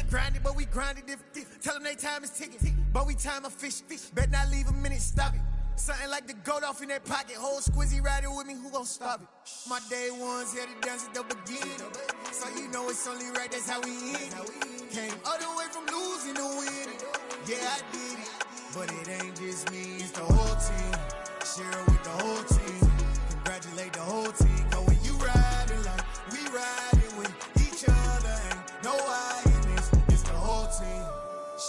grinded, but we grinded different. Tell them they time is ticking, but we time a fish. Bet not leave a minute, stop it. Something like the goat off in that pocket. Whole squizzy riding with me, who gon' stop it? My day ones here to dance at the beginning. So you know it's only right, that's how we end. Came all the way from losing to winning. Yeah, I did it, but it ain't just me, it's the whole team. Share it with the whole team. Congratulate the whole team. Cause when you riding like we riding with each other, ain't no I in this, it's the whole team.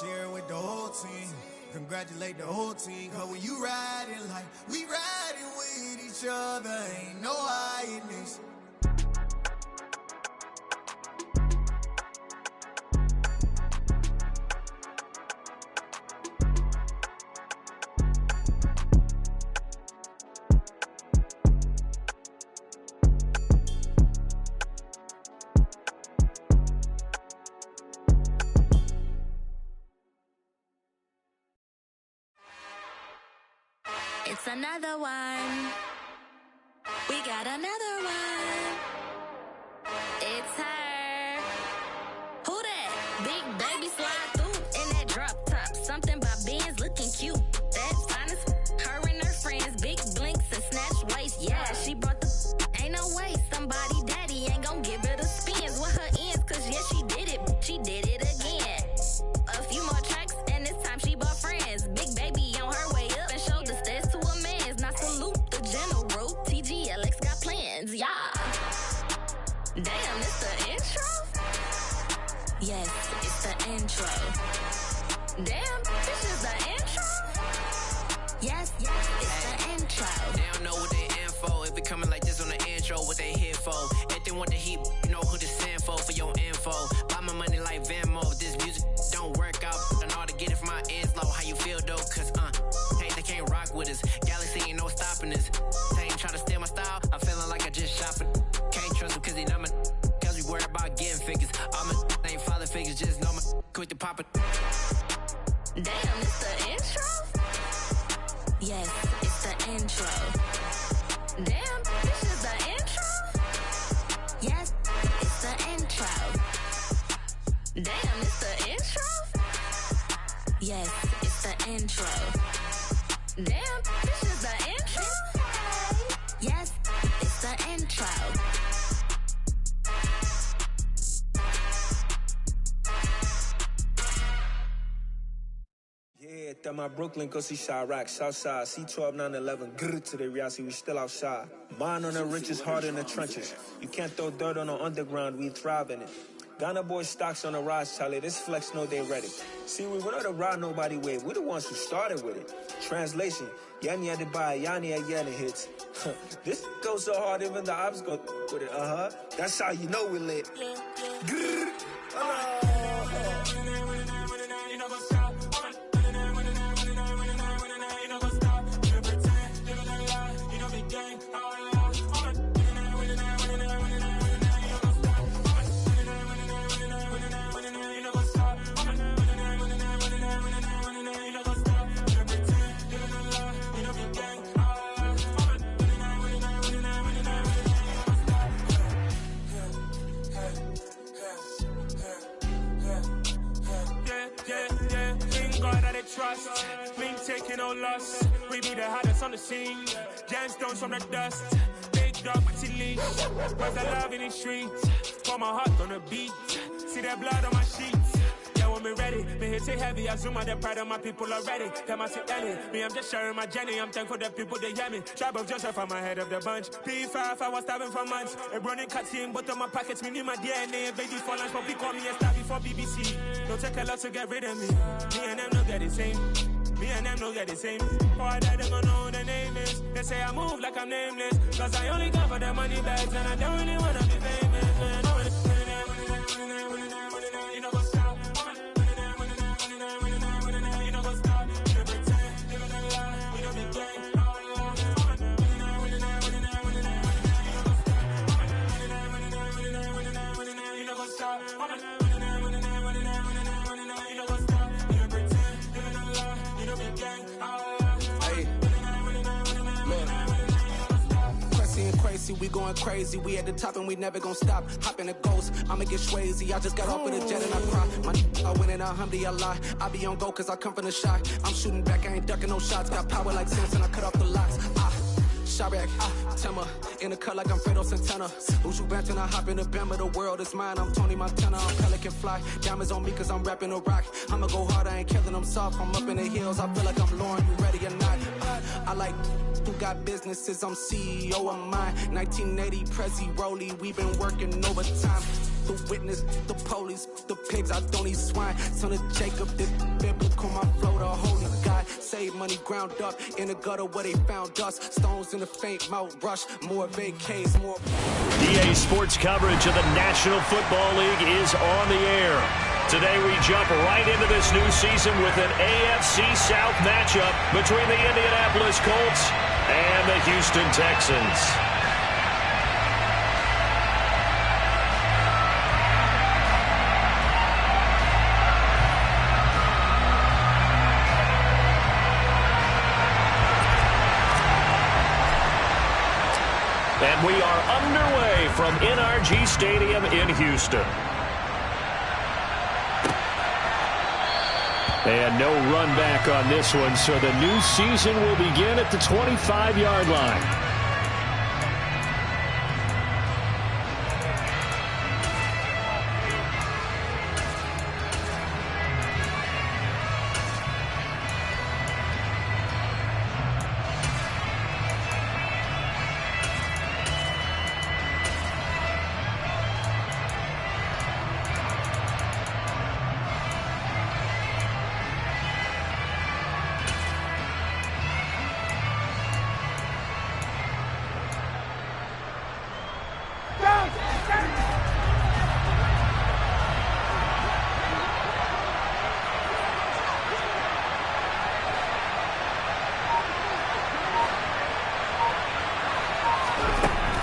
Share it with the whole team. Congratulate the whole team. Cause when you riding like we riding with each other, ain't no I in this. It's another one. We got another one. It's her. Who that? Big baby slide through in that drop top. Something by Benz looking cute. That finest. Her and her friends. Big blinks and snatch waist. Yeah, she brought the. Ain't no way. Somebody daddy ain't gon' give her the spins with her ends. Cause yeah, she did it. She did it again. A few more tracks and this time she bought friends. Big baby on her way up and showed the stairs to a man's. Now salute the general. TGLX got plans, yeah. Damn, it's the intro? Yes, it's the intro. Damn, this is the intro? Yes, it's the intro. They don't know what they in for. If it coming like this on the intro, what they here for? If they want the heat, you know who to send for your info. Buy my money like Venmo. This music don't work out. I know how to get it from my ends low. How you feel though? Cause hey, they can't rock with us. Galaxy ain't no stopping us. They ain't try to steal my style. I'm feeling like I just shopping. Can't trust them cause they not my. Cause we worried about getting figures. All my ain't father figures. Just know my quick to pop it. Damn, it's the intro? Yes, it's the intro. Damn, this is the intro? Yes, it's the intro. Damn, it's the intro? Yes, it's the intro. Damn, this is the intro? Yes, it's the intro. Yeah, that my Brooklyn, go see Chirac, Southside, C12, 911, grrr to the reality, we still outside. Mine on the riches, hard in the trenches. You can't throw dirt on the underground, we thrive in it. Ghana boys stocks on the rise, Charlie, this flex know they ready. See, we not to ride nobody with, we the ones who started with it. Translation, Yani had to buy, Yani again hits. This goes so hard, even the ops go with it, That's how you know we lit. Grrr, trust, we ain't taking no loss. We be the hottest on the scene. Gemstones from the dust. Big dog with leash. Where's the love in the streets? Pour my heart on the beat. See that blood on my sheets. Yeah, when we ready, me hit it heavy. I zoom out the pride of my people already. Them I sit Ellie. Me, I'm just sharing my journey. I'm thankful that people they hear me. Tribe of Joseph, I'm ahead of the bunch. P5, I was starving for months. A running cutscene, but on my pockets, me need my DNA. Baby for lunch, but we call me a star before BBC. Don't take a lot to get rid of me. Me and them don't get the same. Me and them don't get the same. Oh, I died, them gonna know who the name is. They say I move like I'm nameless. Cause I only come for the money bags and I don't really wanna be famous, man. You know, go stop. You know, go stop. You pretend, living a lie. You know, be gang. You know, go stop. we going crazy. We at the top and we never gonna stop. Hop in a ghost, I'ma get crazy. I just got off of the jet and I cry. I win in a Humvee, I lie. I be on go cause I come from the shot. I'm shooting back, I ain't ducking no shots. Got power like Samson, I cut off the locks. Chirac, Tema, in the cut like I'm Fredo Santana. Who's you benching? I hop in the Bama, the world is mine. I'm Tony Montana, I'm Pelican Fly. Diamonds on me cause I'm rapping a rock. I'ma go hard, I ain't killing them soft. I'm up in the hills, I feel like I'm Lauren, you ready or not? I like who got businesses, I'm CEO of mine. 1980 Prezi Rolly, we been working overtime. The witness, the police, the pigs, I don't eat swine. Son of Jacob, this biblical, my flow, the holy God. Save money ground up in the gutter where they found us. Stones in the faint mouth rush, more vacays, more. EA Sports coverage of the National Football League is on the air. Today we jump right into this new season with an AFC South matchup between the Indianapolis Colts and the Houston Texans. And we are underway from NRG Stadium in Houston. And no run back on this one, so the new season will begin at the 25-yard line.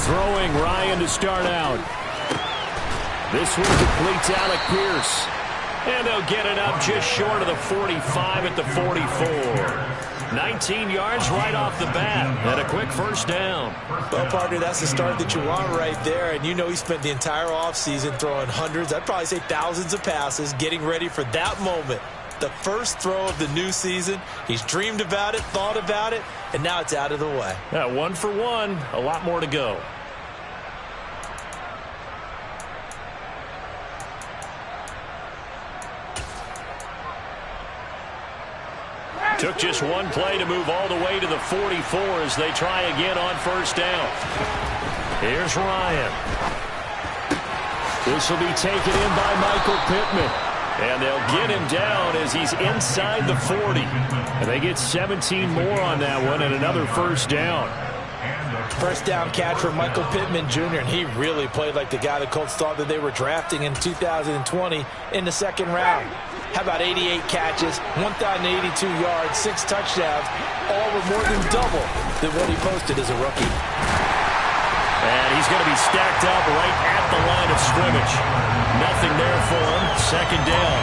Throwing Ryan to start out. This one completes Alec Pierce. And they'll get it up just short of the 45 at the 44. 19 yards right off the bat. And a quick first down. Well, partner, that's the start that you want right there. And you know he spent the entire offseason throwing hundreds, I'd probably say thousands of passes, getting ready for that moment. The first throw of the new season. He's dreamed about it, thought about it, and now it's out of the way. Yeah, 1 for 1. A lot more to go. Took just one play to move all the way to the 44 as they try again on first down. Here's Ryan. This will be taken in by Michael Pittman. And they'll get him down as he's inside the 40. And they get 17 more on that one and another first down. First down catch for Michael Pittman Jr., and he really played like the guy the Colts thought that they were drafting in 2020 in the second round. How about 88 catches, 1,082 yards, 6 touchdowns, all were more than double than what he posted as a rookie. And he's going to be stacked up right at the line of scrimmage. Nothing there for him. Second down.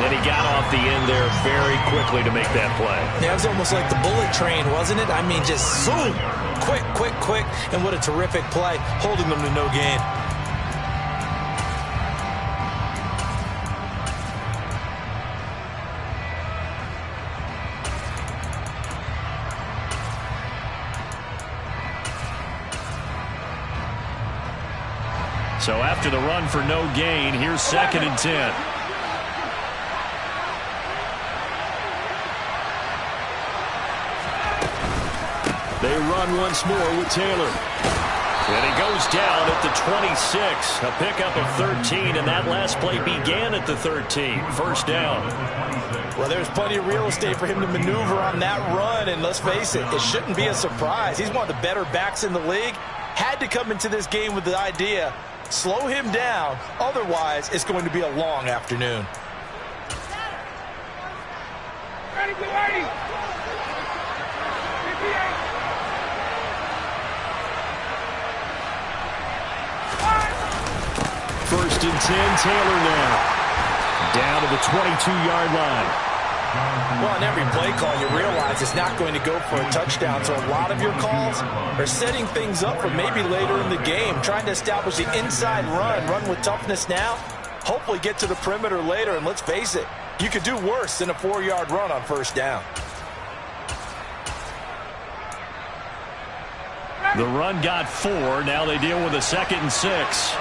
And he got off the end there very quickly to make that play. Yeah, it was almost like the bullet train, wasn't it? I mean, just zoom. Quick, quick, quick. And what a terrific play, holding them to no gain. So after the run for no gain, here's 2nd and 10. They run once more with Taylor. And he goes down at the 26. A pickup of 13, and that last play began at the 13. First down. Well, there's plenty of real estate for him to maneuver on that run, and let's face it, it shouldn't be a surprise. He's one of the better backs in the league. Had to come into this game with the idea, slow him down, otherwise it's going to be a long afternoon. Ready. First and 10, Taylor now. Down to the 22-yard line. Well, in every play call, you realize it's not going to go for a touchdown, so a lot of your calls are setting things up for maybe later in the game, trying to establish the inside run with toughness now, hopefully get to the perimeter later, and let's face it, you could do worse than a 4-yard run on first down. The run got 4. Now they deal with a 2nd and 6.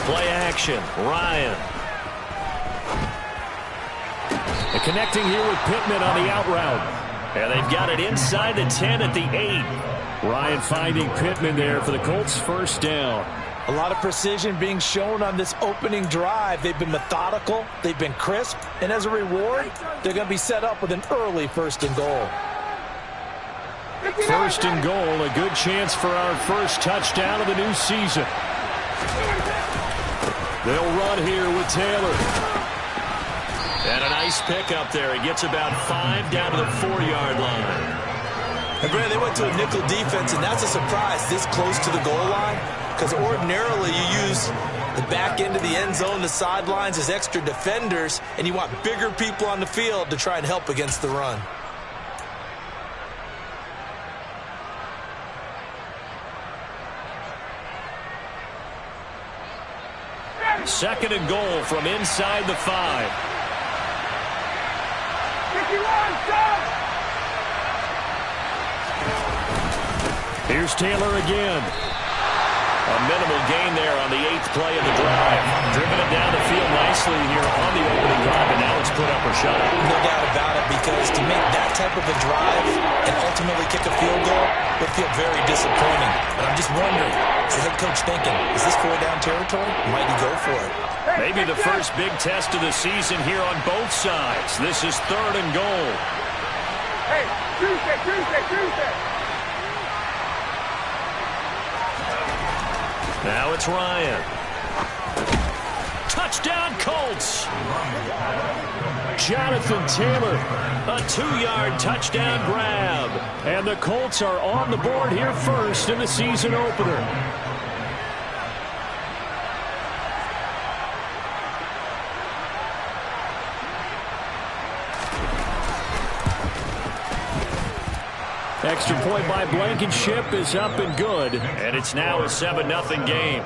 Play action, Ryan. And connecting here with Pittman on the out route. And they've got it inside the 10 at the 8. Ryan finding Pittman there for the Colts' first down. A lot of precision being shown on this opening drive. They've been methodical, they've been crisp, and as a reward, they're going to be set up with an early 1st and goal. 1st and goal, a good chance for our first touchdown of the new season. They'll run here with Taylor. And a nice pickup there. He gets about 5 down to the 4-yard line. And Brad, they went to a nickel defense, and that's a surprise this close to the goal line, because ordinarily you use the back end of the end zone, the sidelines as extra defenders, and you want bigger people on the field to try and help against the run. Second and goal from inside the 5. Here's Taylor again. A minimal gain there on the 8th play of the drive. Driven it down the field nicely here on the opening drive, and now it's put up or shut. No doubt about it, because to make that type of a drive and ultimately kick a field goal would feel very disappointing. But I'm just wondering, is the head coach thinking, is this 4-down territory? Might he go for it? Maybe the first big test of the season here on both sides. This is 3rd and goal. Hey, Tuesday. Now it's Ryan. Touchdown, Colts. Jonathan Taylor, a 2-yard touchdown grab. And the Colts are on the board here first in the season opener. Extra point by Blankenship is up and good, and it's now a 7-0 game.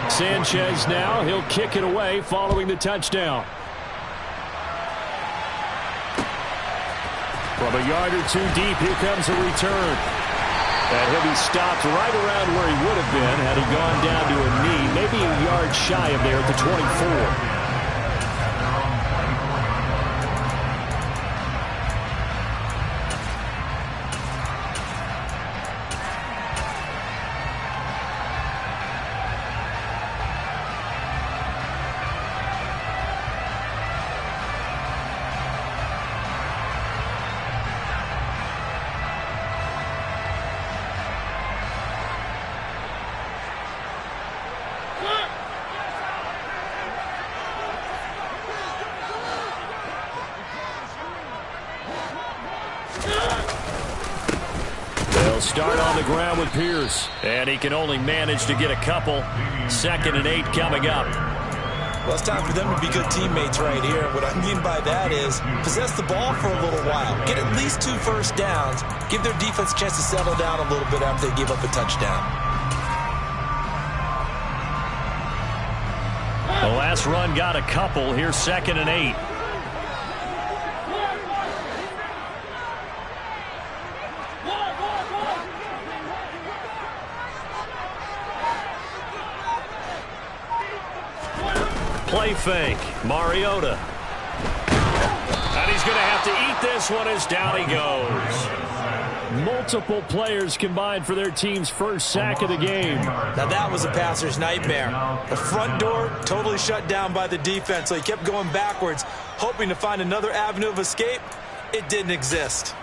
Sanchez now, he'll kick it away following the touchdown. From a yard or 2 deep, here comes a return. And he'll be stopped right around where he would have been had he gone down to a knee, maybe a yard shy of there at the 24. Start on the ground with Pierce, and he can only manage to get a couple. 2nd and 8 coming up. Well, it's time for them to be good teammates right here. What I mean by that is possess the ball for a little while. Get at least 2 first downs. Give their defense a chance to settle down a little bit after they give up a touchdown. The last run got a couple. Here's 2nd and 8. Play fake, Mariota. And he's going to have to eat this one as down he goes. Multiple players combined for their team's first sack of the game. Now that was a passer's nightmare. The front door totally shut down by the defense, so he kept going backwards, hoping to find another avenue of escape. It didn't exist.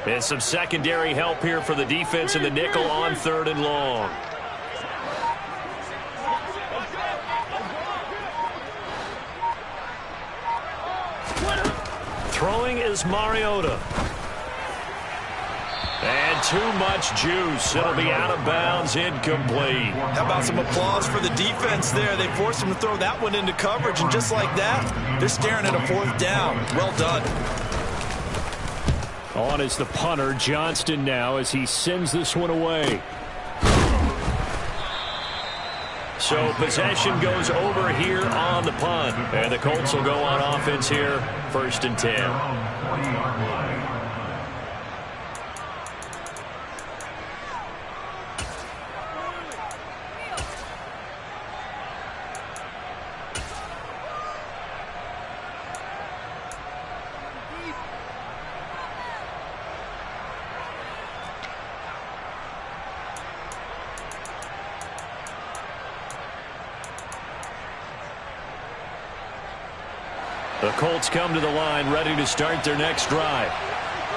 And some secondary help here for the defense in the nickel on 3rd and long. Throwing is Mariota. And too much juice. It'll be out of bounds, incomplete. How about some applause for the defense there? They forced him to throw that one into coverage, and just like that, they're staring at a 4th down. Well done. On is the punter, Johnston, now as he sends this one away. So possession goes over here on the punt. And the Colts will go on offense here, 1st and 10. The Colts come to the line ready to start their next drive.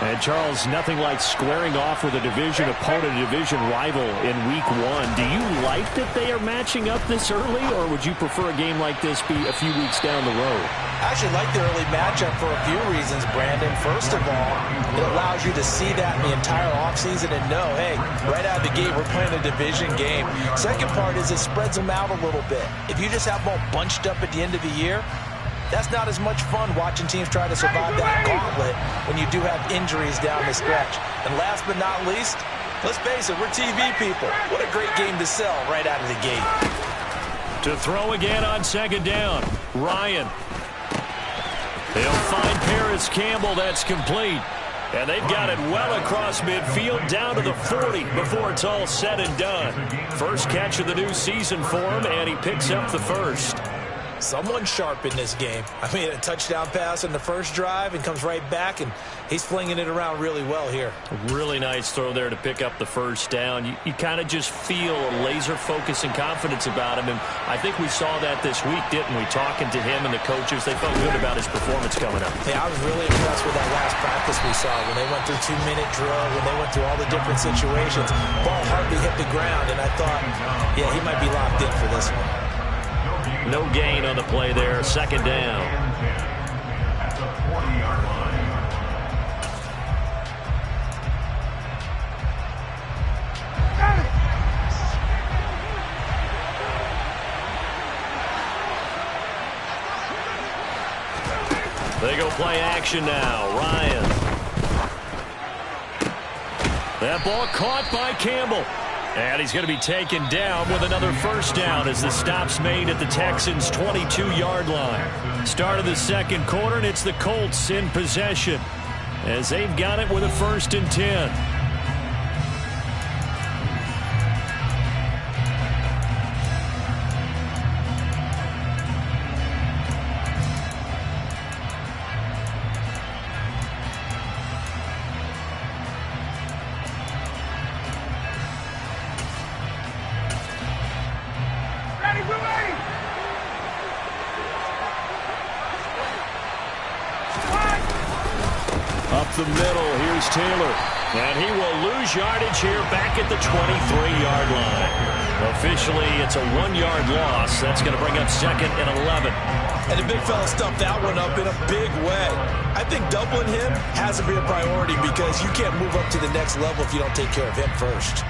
And, Charles, nothing like squaring off with a division opponent, a division rival in Week 1. Do you like that they are matching up this early, or would you prefer a game like this be a few weeks down the road? I actually like the early matchup for a few reasons, Brandon. First of all, it allows you to see that in the entire offseason and know, hey, right out of the gate, we're playing a division game. Second part is it spreads them out a little bit. If you just have them all bunched up at the end of the year, that's not as much fun watching teams try to survive that gauntlet when you do have injuries down the stretch. And last but not least, let's face it, we're TV people. What a great game to sell right out of the gate. To throw again on 2nd down, Ryan. They'll find Paris Campbell. That's complete. And they've got it well across midfield down to the 40 before it's all said and done. First catch of the new season for him, and he picks up the first. Someone sharp in this game. I mean, a touchdown pass in the first drive and comes right back, and he's flinging it around really well here. A really nice throw there to pick up the first down. You kind of just feel a laser focus and confidence about him, and I think we saw that this week, didn't we? Talking to him and the coaches, they felt good about his performance coming up. Yeah, I was really impressed with that last practice we saw when they went through 2-minute drill, when they went through all the different situations. Ball hardly hit the ground, and I thought, yeah, he might be locked in for this one. No gain on the play there, 2nd down. At the 40-yard line. They go play action now. Ryan. That ball caught by Campbell. And he's going to be taken down with another first down as the stop's made at the Texans' 22-yard line. Start of the 2nd quarter, and it's the Colts in possession as they've got it with a 1st and 10. Up the middle, here's Taylor. And he will lose yardage here back at the 23-yard line. Officially, it's a 1-yard loss. That's going to bring up 2nd and 11. And the big fella stuffed that one up in a big way. I think doubling him has to be a priority because you can't move up to the next level if you don't take care of him first.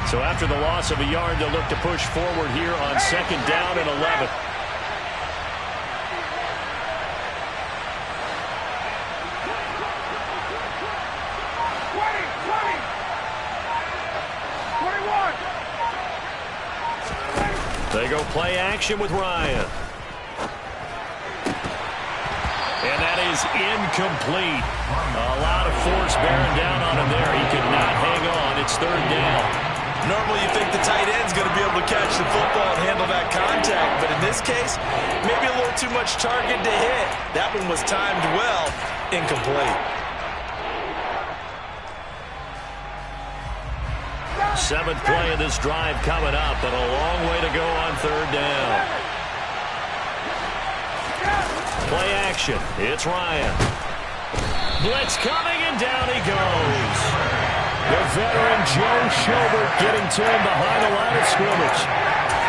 So after the loss of a yard, they'll look to push forward here on 2nd down and 11. They go play action with Ryan. And that is incomplete. A lot of force bearing down on him there. He could not hang on. It's 3rd down. Normally you think the tight end's going to be able to catch the football and handle that contact. But in this case, maybe a little too much target to hit. That one was timed well. Incomplete. 7th play of this drive coming up, and a long way to go on 3rd down. Play action. It's Ryan. Blitz coming, and down he goes. The veteran Joe Schobert getting to him behind the line of scrimmage.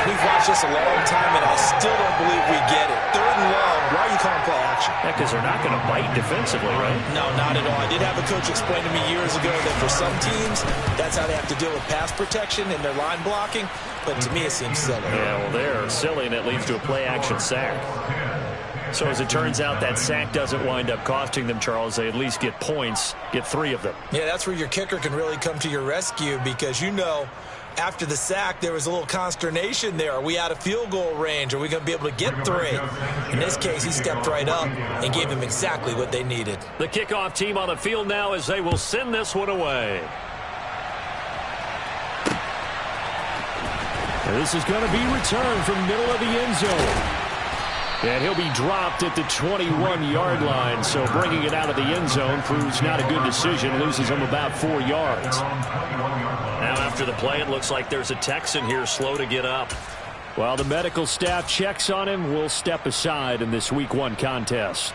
We've watched this a long time, and I still don't believe we get it. 3rd and long. Why are you calling play action? Yeah, because they're not going to bite defensively, right? No, not at all. I did have a coach explain to me years ago that for some teams, that's how they have to deal with pass protection and their line blocking. But to me, it seems silly. Yeah, well, they're silly, and it leads to a play-action sack. So as it turns out, that sack doesn't wind up costing them, Charles. They at least get points, get 3 of them. Yeah, that's where your kicker can really come to your rescue because, you know, after the sack, there was a little consternation there. Are we out of field goal range? Are we going to be able to get 3? In this case, he stepped right up and gave them exactly what they needed. The kickoff team on the field now as they will send this one away. And this is going to be returned from the middle of the end zone. And he'll be dropped at the 21-yard line, so bringing it out of the end zone proves not a good decision. Loses him about 4 yards. Now after the play, it looks like there's a Texan here slow to get up. While the medical staff checks on him, we'll step aside in this Week 1 contest.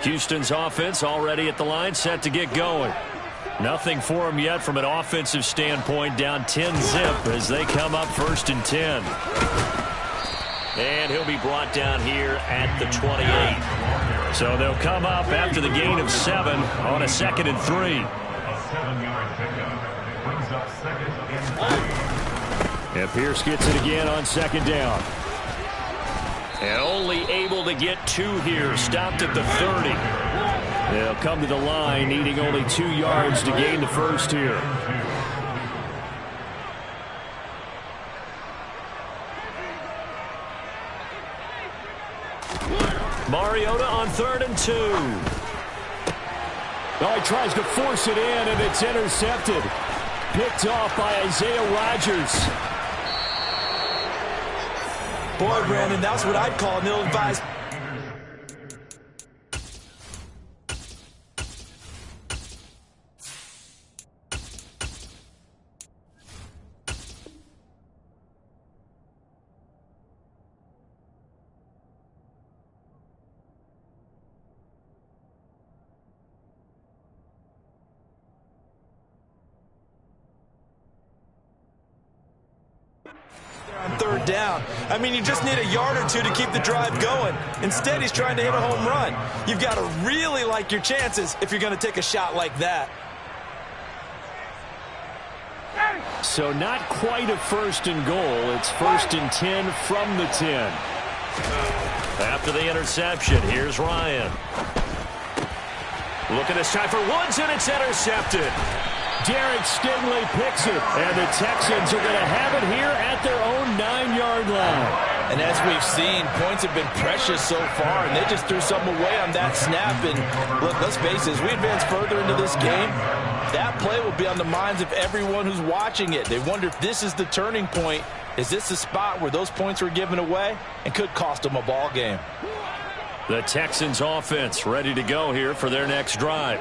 Houston's offense already at the line, set to get going. Nothing for him yet from an offensive standpoint, down 10-zip as they come up 1st and 10. And he'll be brought down here at the 28. So they'll come up after the gain of 7 on a 2nd and 3. And Pierce gets it again on 2nd down. And only able to get 2 here, stopped at the 30. They'll come to the line, needing only 2 yards to gain the 1st here. Mariota on 3rd and 2. Oh, he tries to force it in, and it's intercepted. Picked off by Isaiah Rodgers. Boy, Brandon, that's what I'd call an ill-advised. On 3rd down. I mean, you just need a yard or 2 to keep the drive going. Instead, he's trying to hit a home run. You've got to really like your chances if you're going to take a shot like that. So not quite a 1st and goal. It's 1st and 10 from the 10. After the interception, here's Ryan. Looking this time for Woods, and it's intercepted. Derek Stingley picks it, and the Texans are going to have it here at their own 9-yard line. And as we've seen, points have been precious so far, and they just threw something away on that snap. And look, let's face it, as we advance further into this game, that play will be on the minds of everyone who's watching it. They wonder if this is the turning point. Is this the spot where those points were given away and could cost them a ball game? The Texans offense ready to go here for their next drive.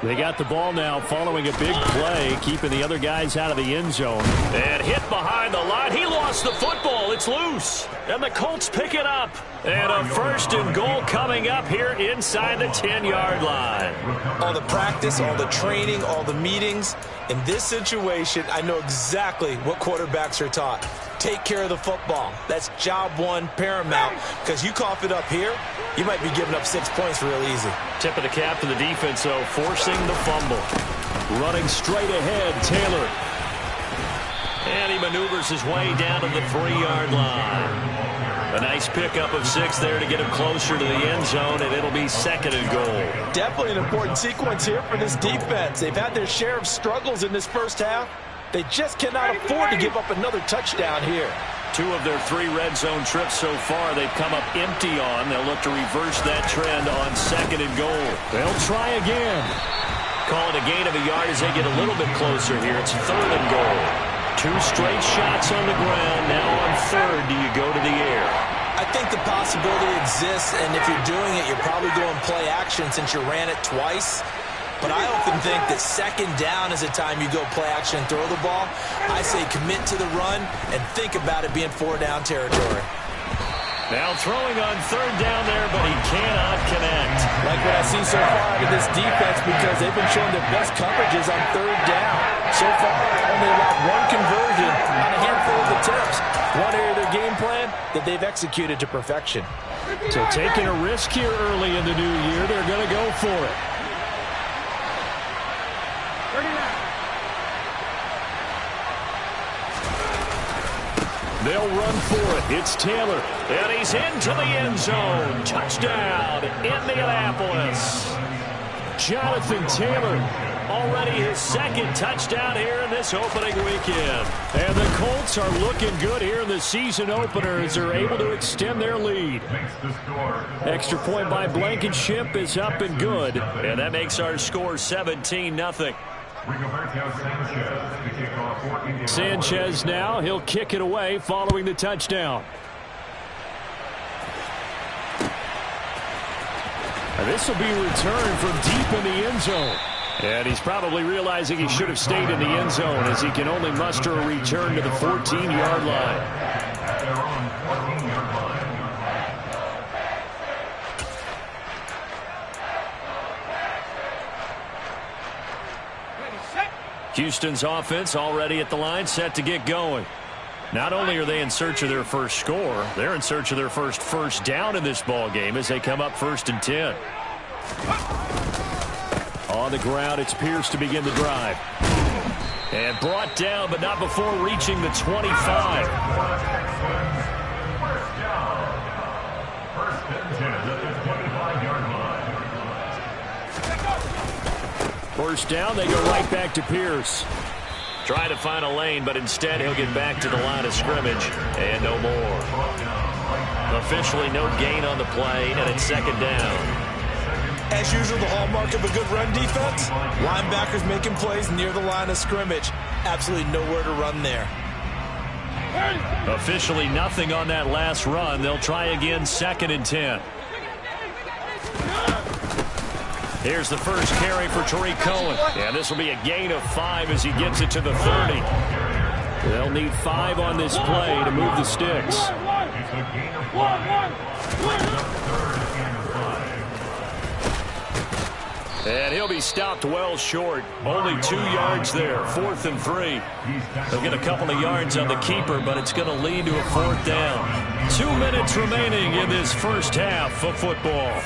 They got the ball now following a big play, keeping the other guys out of the end zone. And hit behind the line. He lost the football. It's loose. And the Colts pick it up. And a 1st and goal coming up here inside the 10-yard line. All the practice, all the training, all the meetings. In this situation, I know exactly what quarterbacks are taught. Take care of the football. That's job 1 paramount. Because you cough it up here, you might be giving up 6 points real easy. Tip of the cap to the defense, though, forcing the fumble. Running straight ahead, Taylor. And he maneuvers his way down to the 3-yard line. A nice pickup of 6 there to get him closer to the end zone, and it'll be 2nd and goal. Definitely an important sequence here for this defense. They've had their share of struggles in this first half. They just cannot afford to give up another touchdown here. 2 of their 3 red zone trips so far they've come up empty on. They'll look to reverse that trend on 2nd and goal. They'll try again. Call it a gain of a yard as they get a little bit closer here. It's 3rd and goal. 2 straight shots on the ground. Now on 3rd, do you go to the air? I think the possibility exists, and if you're doing it, you're probably going play action since you ran it twice. but I often think that second down is a time you go play action and throw the ball. I say commit to the run and think about it being 4-down territory. Now throwing on third down there, but he cannot connect. Like what I see so far out of this defense, because they've been showing their best coverages on third down. So far, only allowed one conversion on a handful of attempts. One area of their game plan that they've executed to perfection. So taking a risk here early in the new year, they're going to go for it. They'll run for it. It's Taylor. And he's into the end zone. Touchdown, Indianapolis. Jonathan Taylor, already his second touchdown here in this opening weekend. And the Colts are looking good here in the season opener as they're able to extend their lead. Extra point by Blankenship is up and good. And that makes our score 17-0. Sanchez now, he'll kick it away following the touchdown. And this will be returned from deep in the end zone. And he's probably realizing he should have stayed in the end zone as he can only muster a return to the 14-yard line. At their own 14-yard line. Houston's offense already at the line, set to get going. Not only are they in search of their first score, they're in search of their first down in this ball game as they come up 1st and 10. On the ground, it's Pierce to begin the drive. And brought down, but not before reaching the 25. First down. 1st and 10 at the 25-yard line. First down, they go right back to Pierce. Trying to find a lane, but instead he'll get back to the line of scrimmage. And no more. Officially no gain on the play, and it's 2nd down. As usual, the hallmark of a good run defense, linebackers making plays near the line of scrimmage. Absolutely nowhere to run there. Officially nothing on that last run. They'll try again 2nd and 10. Here's the first carry for Tariq Cohen. And this will be a gain of 5 as he gets it to the 30. They'll need 5 on this play to move the sticks. It's a gain of 5. And he'll be stopped well short. Only 2 yards there. 4th and 3. They'll get a couple of yards on the keeper, but it's going to lead to a 4th down. 2 minutes remaining in this first half of football.